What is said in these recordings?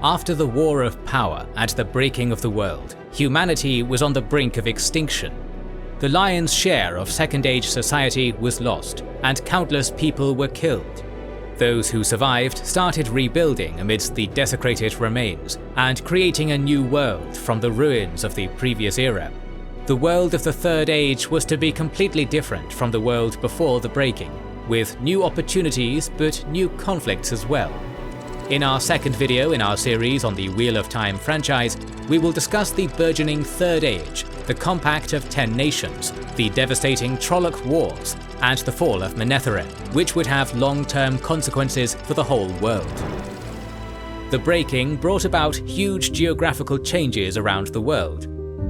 After the War of Power and the breaking of the world, humanity was on the brink of extinction. The lion's share of Second Age society was lost, and countless people were killed. Those who survived started rebuilding amidst the desecrated remains and creating a new world from the ruins of the previous era. The world of the Third Age was to be completely different from the world before the breaking, with new opportunities but new conflicts as well. In our second video in our series on the Wheel of Time franchise, we will discuss the burgeoning Third Age, the Compact of 10 Nations, the devastating Trolloc Wars, and the fall of Manetheren, which would have long-term consequences for the whole world. The breaking brought about huge geographical changes around the world.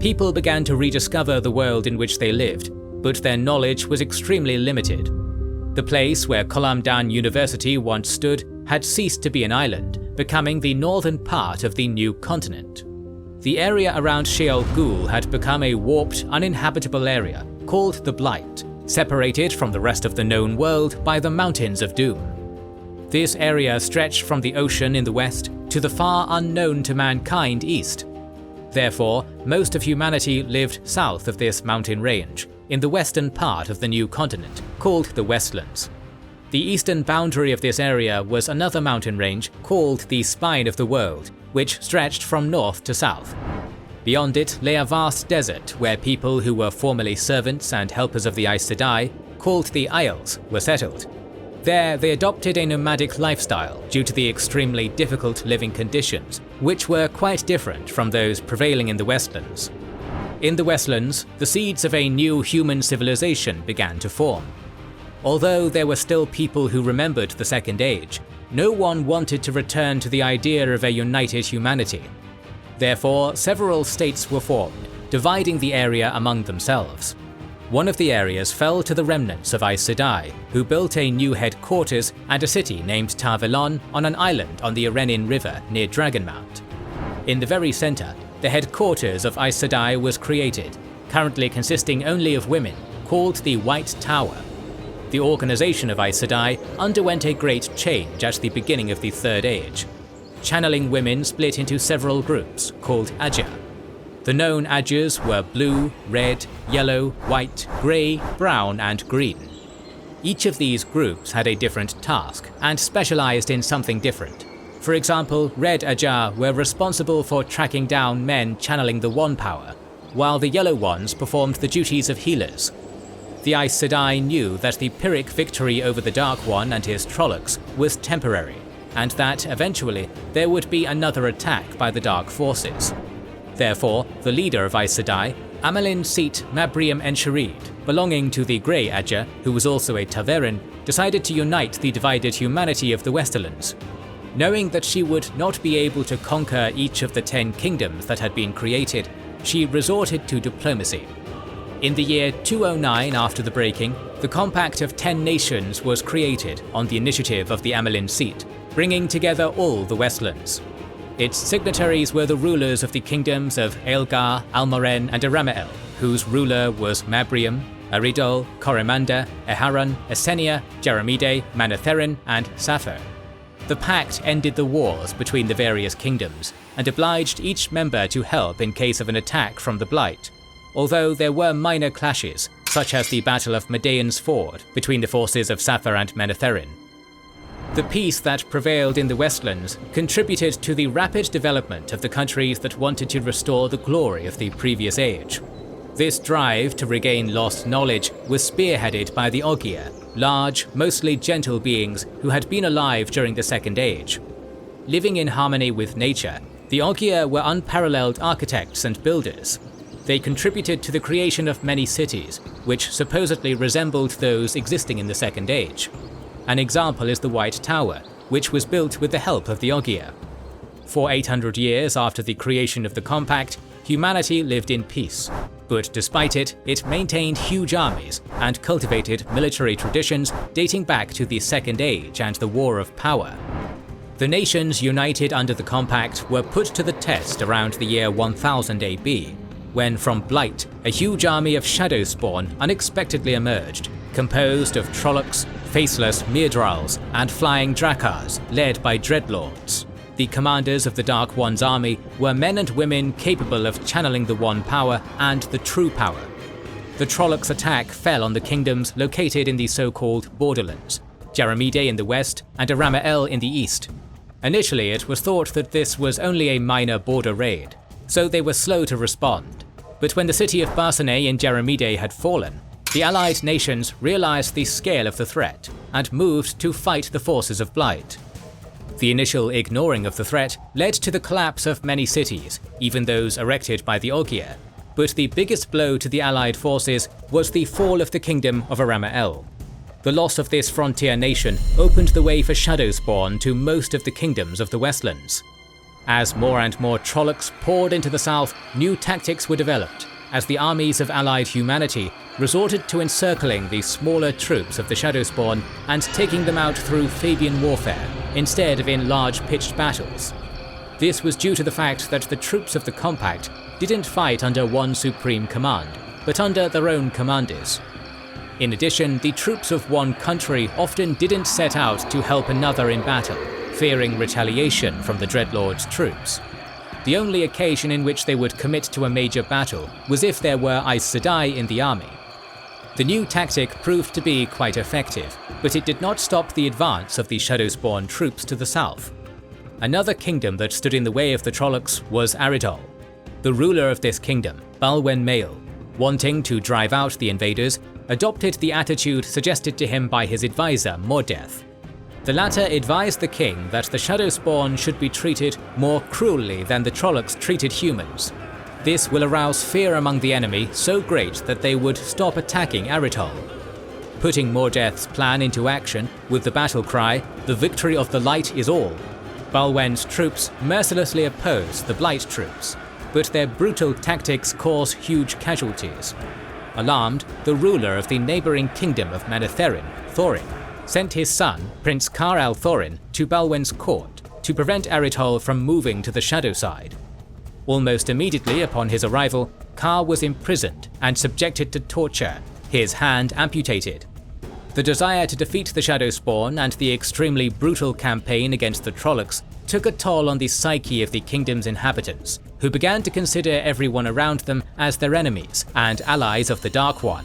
People began to rediscover the world in which they lived, but their knowledge was extremely limited. The place where Kolamdan University once stood had ceased to be an island, becoming the northern part of the new continent. The area around Sheol Ghul had become a warped, uninhabitable area called the Blight, separated from the rest of the known world by the Mountains of Doom. This area stretched from the ocean in the west to the far unknown to mankind east. Therefore, most of humanity lived south of this mountain range, in the western part of the new continent, called the Westlands. The eastern boundary of this area was another mountain range called the Spine of the World, which stretched from north to south. Beyond it lay a vast desert where people who were formerly servants and helpers of the Aes Sedai, called the Isles, were settled. There they adopted a nomadic lifestyle due to the extremely difficult living conditions, which were quite different from those prevailing in the Westlands. In the Westlands, the seeds of a new human civilization began to form. Although there were still people who remembered the Second Age, no one wanted to return to the idea of a united humanity. Therefore, several states were formed, dividing the area among themselves. One of the areas fell to the remnants of Aes Sedai, who built a new headquarters and a city named Tar Valon on an island on the Arenin River near Dragonmount. In the very center, the headquarters of Aes Sedai was created, currently consisting only of women, called the White Tower. The organization of Aes Sedai underwent a great change at the beginning of the Third Age. Channeling women split into several groups, called Ajah. The known Ajahs were blue, red, yellow, white, grey, brown, and green. Each of these groups had a different task, and specialized in something different. For example, Red Ajah were responsible for tracking down men channeling the One Power, while the Yellow Ones performed the duties of healers. The Aes Sedai knew that the Pyrrhic victory over the Dark One and his Trollocs was temporary, and that eventually there would be another attack by the Dark Forces. Therefore, the leader of Aes Sedai, Amelin Seat Mabriam Ensharid, belonging to the Grey Ajah, who was also a Taverin, decided to unite the divided humanity of the Westerlands. Knowing that she would not be able to conquer each of the 10 kingdoms that had been created, she resorted to diplomacy. In the year 209 after the breaking, the Compact of 10 Nations was created on the initiative of the Amelin Seat, bringing together all the Westlands. Its signatories were the rulers of the kingdoms of Aelgar, Almoren, and Aramael, whose ruler was Mabriam, Aridhol, Coromanda, Eharon, Essenia, Jaramide, Manetheren, and Sappho. The pact ended the wars between the various kingdoms, and obliged each member to help in case of an attack from the Blight, although there were minor clashes, such as the Battle of Medean's Ford between the forces of Sappho and Manetheren. The peace that prevailed in the Westlands contributed to the rapid development of the countries that wanted to restore the glory of the previous age. This drive to regain lost knowledge was spearheaded by the Ogier, large, mostly gentle beings who had been alive during the Second Age. Living in harmony with nature, the Ogier were unparalleled architects and builders. They contributed to the creation of many cities, which supposedly resembled those existing in the Second Age. An example is the White Tower, which was built with the help of the Ogier. For 800 years after the creation of the Compact, humanity lived in peace. But despite it, it maintained huge armies and cultivated military traditions dating back to the Second Age and the War of Power. The nations united under the Compact were put to the test around the year 1000 AB, when from Blight, a huge army of Shadow Spawn unexpectedly emerged, composed of Trollocs, faceless Mirdrals, and flying Drakars led by Dreadlords. The commanders of the Dark One's army were men and women capable of channeling the One power and the True power. The Trollocs' attack fell on the kingdoms located in the so-called Borderlands, Jaramide in the west and Aramael in the east. Initially, it was thought that this was only a minor border raid, so they were slow to respond. But when the city of Barsane in Jaramide had fallen, the allied nations realized the scale of the threat and moved to fight the forces of Blight. The initial ignoring of the threat led to the collapse of many cities, even those erected by the Ogier, but the biggest blow to the allied forces was the fall of the kingdom of Aramael. The loss of this frontier nation opened the way for Shadowspawn to most of the kingdoms of the Westlands. As more and more Trollocs poured into the south, new tactics were developed, as the armies of allied humanity resorted to encircling the smaller troops of the Shadowspawn and taking them out through Fabian warfare, instead of in large pitched battles. This was due to the fact that the troops of the Compact didn't fight under one supreme command, but under their own commanders. In addition, the troops of one country often didn't set out to help another in battle, fearing retaliation from the Dreadlord's troops. The only occasion in which they would commit to a major battle was if there were Aes Sedai in the army. The new tactic proved to be quite effective, but it did not stop the advance of the Shadowspawn troops to the south. Another kingdom that stood in the way of the Trollocs was Aridhol. The ruler of this kingdom, Balwen Mael, wanting to drive out the invaders, adopted the attitude suggested to him by his advisor Mordeth. The latter advised the king that the Shadowspawn should be treated more cruelly than the Trollocs treated humans. This will arouse fear among the enemy so great that they would stop attacking Aridhol. Putting Mordeth's plan into action with the battle cry, "The victory of the light is all," Balwen's troops mercilessly opposed the Blight troops, but their brutal tactics caused huge casualties. Alarmed, the ruler of the neighbouring kingdom of Manetheren, Thorin, sent his son, Prince Kar al-Thorin, to Balwen's court to prevent Aridhol from moving to the shadow side. Almost immediately upon his arrival, Kar was imprisoned and subjected to torture, his hand amputated. The desire to defeat the Shadowspawn and the extremely brutal campaign against the Trollocs took a toll on the psyche of the kingdom's inhabitants, who began to consider everyone around them as their enemies and allies of the Dark One.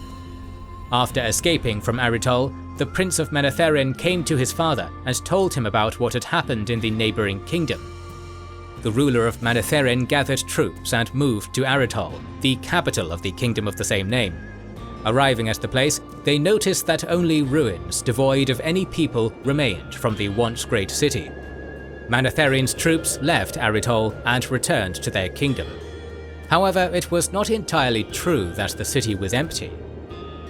After escaping from Aridhol, the Prince of Manetheren came to his father and told him about what had happened in the neighbouring kingdom. The ruler of Manetheren gathered troops and moved to Aridhol, the capital of the kingdom of the same name. Arriving at the place, they noticed that only ruins devoid of any people remained from the once great city. Manetheren's troops left Aridhol and returned to their kingdom. However, it was not entirely true that the city was empty.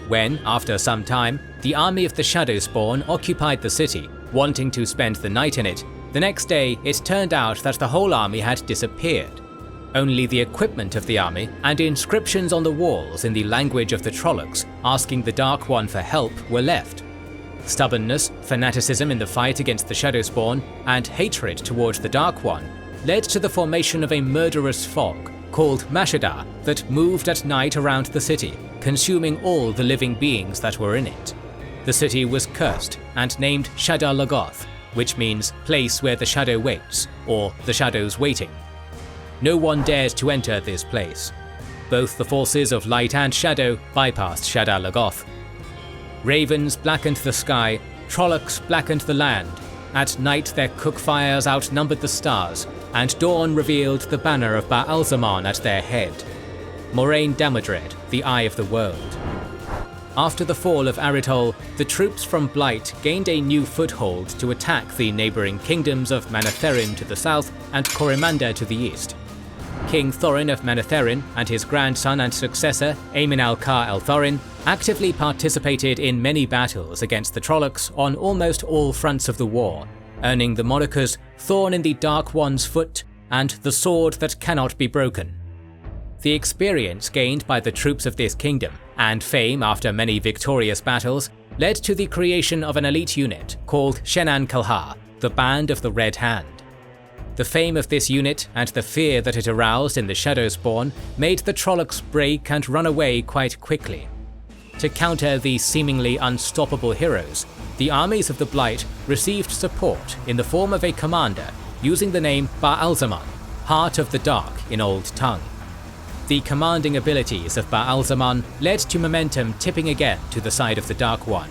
When, after some time, the army of the Shadowspawn occupied the city, wanting to spend the night in it, the next day it turned out that the whole army had disappeared. Only the equipment of the army and inscriptions on the walls in the language of the Trollocs asking the Dark One for help were left. Stubbornness, fanaticism in the fight against the Shadowspawn, and hatred towards the Dark One led to the formation of a murderous fog called Mashadar that moved at night around the city, consuming all the living beings that were in it. The city was cursed and named Shadar Logoth, which means place where the shadow waits, or the shadow's waiting. No one dared to enter this place. Both the forces of light and shadow bypassed Shadar Logoth. Ravens blackened the sky, Trollocs blackened the land. At night their cook fires outnumbered the stars, and dawn revealed the banner of Baal-Zaman at their head. Moraine Damodred, the Eye of the World. After the fall of Aridhol, the troops from Blight gained a new foothold to attack the neighbouring kingdoms of Manetheren to the south and Coromanda to the east. King Thorin of Manetheren and his grandson and successor, Aemin al-Kar el-Thorin, actively participated in many battles against the Trollocs on almost all fronts of the war, earning the monikers Thorn in the Dark One's Foot and the Sword That Cannot Be Broken. The experience gained by the troops of this kingdom, and fame after many victorious battles, led to the creation of an elite unit called Shenan Kalhar, the Band of the Red Hand. The fame of this unit and the fear that it aroused in the Shadowspawn made the Trollocs break and run away quite quickly. To counter these seemingly unstoppable heroes, the armies of the Blight received support in the form of a commander using the name Ba'alzaman, Heart of the Dark in Old Tongue. The commanding abilities of Ba'alzaman led to momentum tipping again to the side of the Dark One.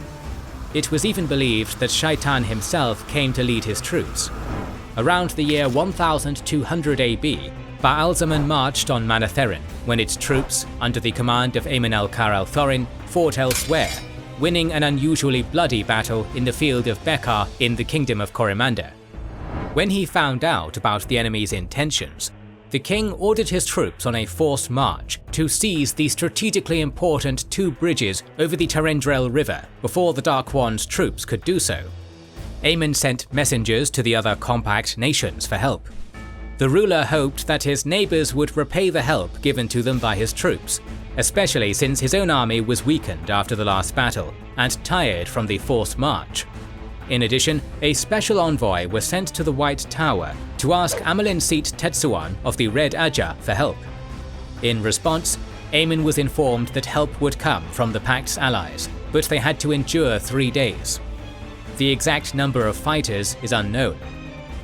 It was even believed that Shaitan himself came to lead his troops. Around the year 1200 AB, Ba'alzaman marched on Manetheren when its troops, under the command of Aemon el-Kar el-Thorin, fought elsewhere, winning an unusually bloody battle in the field of Beqar in the Kingdom of Coromandel. When he found out about the enemy's intentions, the king ordered his troops on a forced march to seize the strategically important two bridges over the Tarendrel River before the Dark One's troops could do so. Aemon sent messengers to the other compact nations for help. The ruler hoped that his neighbours would repay the help given to them by his troops, especially since his own army was weakened after the last battle and tired from the forced march. In addition, a special envoy was sent to the White Tower to ask Amilin-Seat Tetsuan of the Red Ajah for help. In response, Aemon was informed that help would come from the Pact's allies, but they had to endure 3 days. The exact number of fighters is unknown.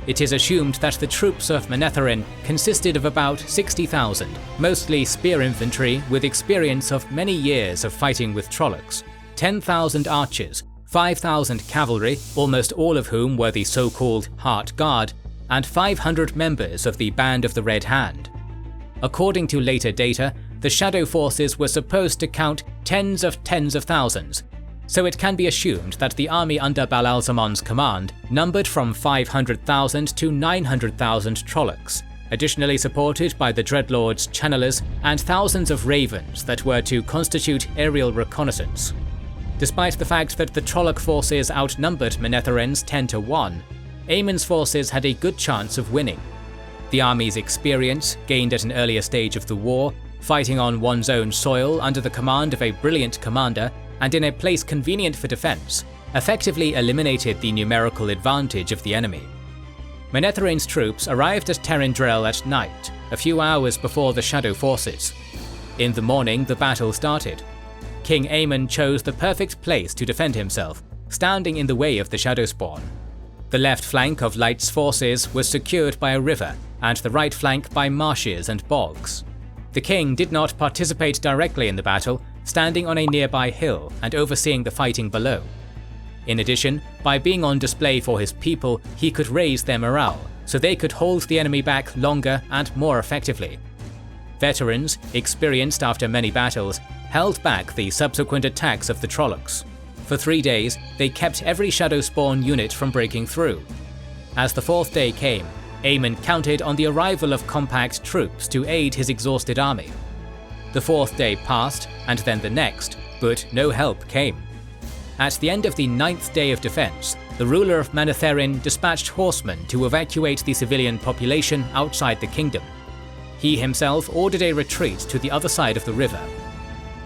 It is assumed that the troops of Manetheren consisted of about 60,000, mostly spear infantry with experience of many years of fighting with Trollocs, 10,000 archers, 5,000 cavalry, almost all of whom were the so-called Heart Guard, and 500 members of the Band of the Red Hand. According to later data, the Shadow forces were supposed to count tens of thousands, so it can be assumed that the army under Ba'alzaman's command numbered from 500,000 to 900,000 Trollocs, additionally supported by the Dreadlord's channelers and thousands of ravens that were to constitute aerial reconnaissance. Despite the fact that the Trolloc forces outnumbered Manetheren's 10-1, Aemon's forces had a good chance of winning. The army's experience, gained at an earlier stage of the war, fighting on one's own soil under the command of a brilliant commander and in a place convenient for defense, effectively eliminated the numerical advantage of the enemy. Manetheren's troops arrived at Tarendrel at night, a few hours before the Shadow forces. In the morning, the battle started. King Aemon chose the perfect place to defend himself, standing in the way of the Shadow spawn. The left flank of Light's forces was secured by a river, and the right flank by marshes and bogs. The king did not participate directly in the battle, standing on a nearby hill and overseeing the fighting below. In addition, by being on display for his people, he could raise their morale, so they could hold the enemy back longer and more effectively. Veterans, experienced after many battles, held back the subsequent attacks of the Trollocs. For 3 days, they kept every Shadow spawn unit from breaking through. As the 4th day came, Aemon counted on the arrival of compact troops to aid his exhausted army. The 4th day passed, and then the next, but no help came. At the end of the 9th day of defense, the ruler of Manetheren dispatched horsemen to evacuate the civilian population outside the kingdom. He himself ordered a retreat to the other side of the river.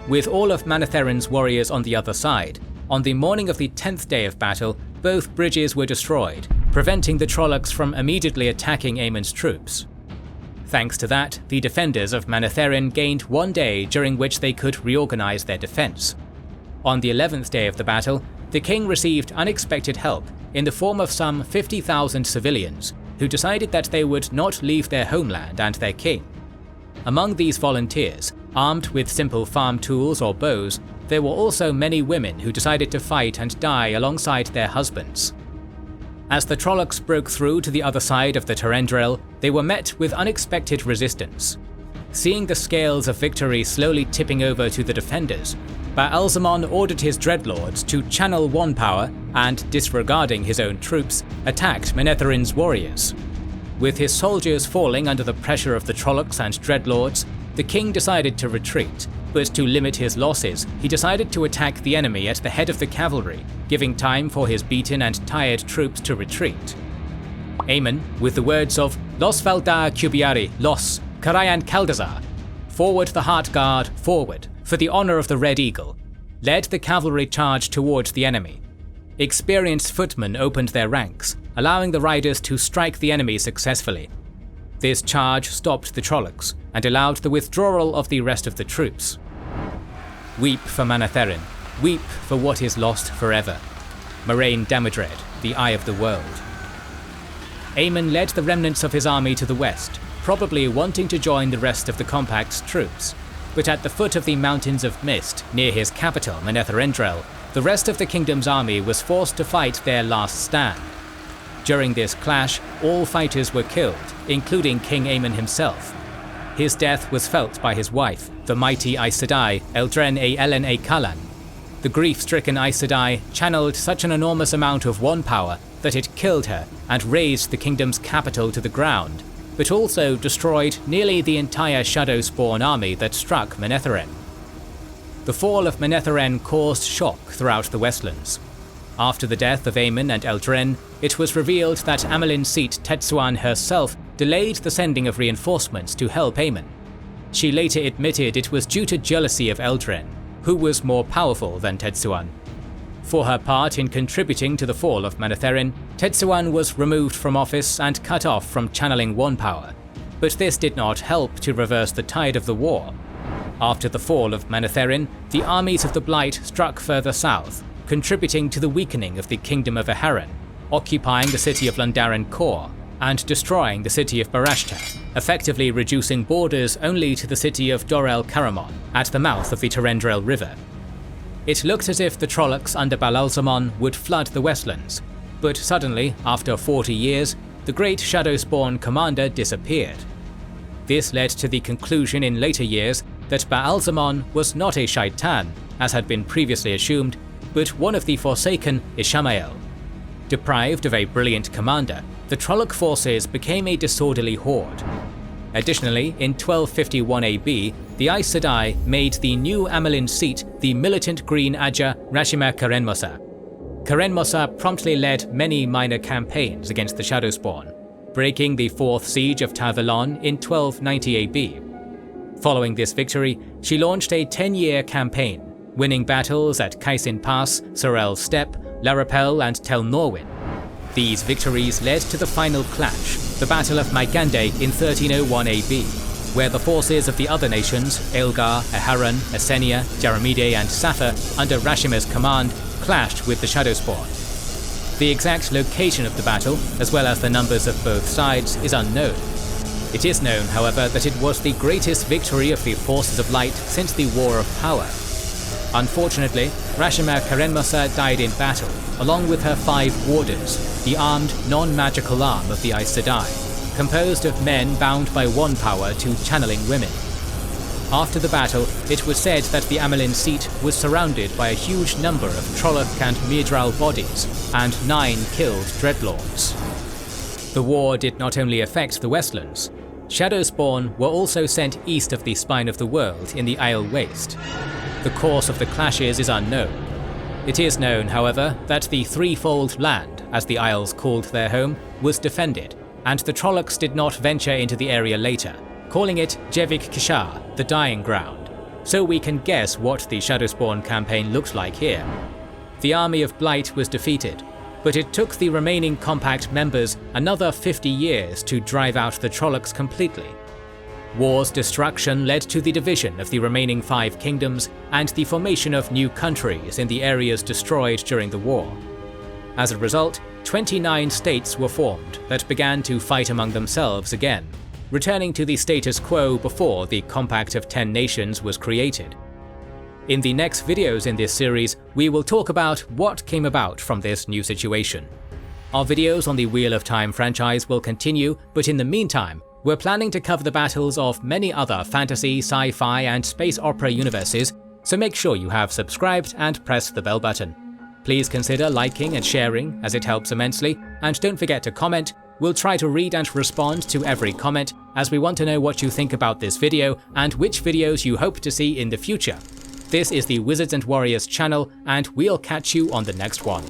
With all of Manetheren's warriors on the other side, on the morning of the 10th day of battle, both bridges were destroyed, preventing the Trollocs from immediately attacking Aemon's troops. Thanks to that, the defenders of Manetheren gained 1 day during which they could reorganize their defense. On the 11th day of the battle, the king received unexpected help in the form of some 50,000 civilians, who decided that they would not leave their homeland and their king. Among these volunteers, armed with simple farm tools or bows, there were also many women who decided to fight and die alongside their husbands. As the Trollocs broke through to the other side of the Tarendrel, they were met with unexpected resistance. Seeing the scales of victory slowly tipping over to the defenders, Ba'alzaman ordered his dreadlords to channel one power and, disregarding his own troops, attacked Manetheren's warriors. With his soldiers falling under the pressure of the Trollocs and dreadlords, the king decided to retreat, but to limit his losses, he decided to attack the enemy at the head of the cavalry, giving time for his beaten and tired troops to retreat. Aemon, with the words of "Los Valdar Cubiari, Los, Karayan Kaldazar, forward the Heart Guard, forward, for the honor of the Red Eagle," led the cavalry charge towards the enemy. Experienced footmen opened their ranks, allowing the riders to strike the enemy successfully. This charge stopped the Trollocs and allowed the withdrawal of the rest of the troops. Weep for Manetheren, weep for what is lost forever. Moraine Damodred, the Eye of the World. Aemon led the remnants of his army to the west, probably wanting to join the rest of the Compact's troops. But at the foot of the Mountains of Mist, near his capital Manetheren, the rest of the kingdom's army was forced to fight their last stand. During this clash, all fighters were killed, including King Aemon himself. His death was felt by his wife, the mighty Aes Sedai Eldren a Elen a Kalan. The grief-stricken Aes Sedai channeled such an enormous amount of one power that it killed her and razed the kingdom's capital to the ground, but also destroyed nearly the entire Shadowspawn army that struck Manetheren. The fall of Manetheren caused shock throughout the Westlands. After the death of Aemon and Eldren, it was revealed that Amelin's seat Tetsuan herself delayed the sending of reinforcements to help Aemon. She later admitted it was due to jealousy of Eldren, who was more powerful than Tetsuan. For her part in contributing to the fall of Manetheren, Tetsuan was removed from office and cut off from channeling one power, but this did not help to reverse the tide of the war. After the fall of Manetheren, the armies of the Blight struck further south, contributing to the weakening of the Kingdom of Aharon, occupying the city of Lundaran Core, and destroying the city of Barashta, effectively reducing borders only to the city of Dorel Caramon, at the mouth of the Terendrel River. It looked as if the Trollocs under Balalzamon would flood the Westlands, but suddenly, after 40 years, the great Shadowspawn commander disappeared. This led to the conclusion in later years that Baalzamon was not a Shaitan, as had been previously assumed, but one of the Forsaken Ishamael. Deprived of a brilliant commander, the Trolloc forces became a disorderly horde. Additionally, in 1251 AB, the Aes Sedai made the new Amelin seat the militant Green Aja Rashima Karenmosa. Karenmosa promptly led many minor campaigns against the Shadowspawn, breaking the Fourth Siege of Tarvalon in 1290 AB. Following this victory, she launched a 10-year campaign, winning battles at Kaisin Pass, Sorel Steppe, La Rappelle and Tel Norwin. These victories led to the final clash, the Battle of Maigande in 1301 AB, where the forces of the other nations, Aelgar, Aharon, Essenia, Jaramide and Safa, under Rashima's command, clashed with the Shadowspawn. The exact location of the battle, as well as the numbers of both sides, is unknown. It is known, however, that it was the greatest victory of the Forces of Light since the War of Power. Unfortunately, Rashima Karenmosa died in battle, along with her 5 warders, the armed, non-magical arm of the Aes Sedai, composed of men bound by one power to channeling women. After the battle, it was said that the Amelin seat was surrounded by a huge number of Trolloc and Myrddraal bodies, and 9 killed dreadlords. The war did not only affect the Westlands. Shadowspawn were also sent east of the Spine of the World in the Isle Waste. The course of the clashes is unknown. It is known, however, that the Threefold Land, as the Isles called their home, was defended, and the Trollocs did not venture into the area later, calling it Jevik Kishar, the Dying Ground, so we can guess what the Shadowspawn campaign looked like here. The army of Blight was defeated, but it took the remaining Compact members another 50 years to drive out the Trollocs completely. War's destruction led to the division of the remaining 5 kingdoms and the formation of new countries in the areas destroyed during the war. As a result, 29 states were formed that began to fight among themselves again, returning to the status quo before the Compact of 10 Nations was created. In the next videos in this series, we will talk about what came about from this new situation. Our videos on the Wheel of Time franchise will continue, but in the meantime, we're planning to cover the battles of many other fantasy, sci-fi and space opera universes, so make sure you have subscribed and pressed the bell button. Please consider liking and sharing, as it helps immensely, and don't forget to comment. We'll try to read and respond to every comment, as we want to know what you think about this video and which videos you hope to see in the future. This is the Wizards and Warriors channel, and we'll catch you on the next one.